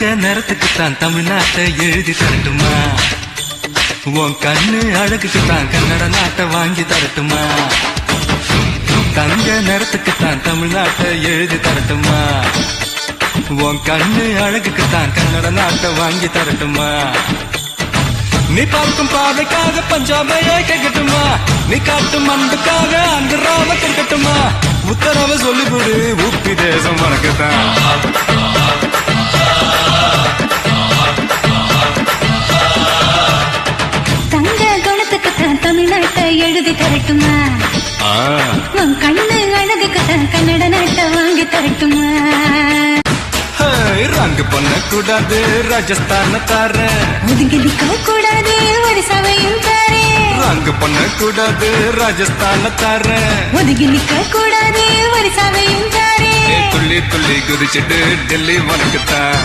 நேரத்துக்குத்தான் தமிழ்நாட்டை எழுதி தரட்டுமா? உன் கண்ணு அழகுக்குத்தான் கன்னட நாட்டை வாங்கி தரட்டுமா? தங்க நேரத்துக்குத்தான் தமிழ்நாட்டை எழுதி தரட்டுமா? உன் கண்ணு அழகுக்குத்தான் கன்னட நாட்டை வாங்கி தரட்டுமா? நீ பார்க்கும் பாதைக்காக பஞ்சாபையே கேட்கட்டுமா? நீ காட்டும் அன்புக்காக ஆந்திராவை கேட்கட்டுமா? உத்தரவை சொல்லிவிடு, உப்பி தேசம் வணக்கத்தான். தங்க குணத்துக்குத்தான் தமிழ்நாட்டை எழுதி தரட்டுமா? உன் கண்ணு அழகுக்குத்தான் கன்னட நாட்டை வாங்கி தரட்டுமா? ரங்கு பண்ண கூடாது ராஜஸ்தான தார, ஒதுங்கி நிற்க கூடாது ஒரு சபையும் தாரே. ரங்கு பண்ண கூடாது ராஜஸ்தான தார, ஒதுங்கி நிற்க கூடாது ஒரு சபையும் தாரே. துள்ளி துள்ளி குதிச்சுட்டு டெல்லி வணக்கத்தான்.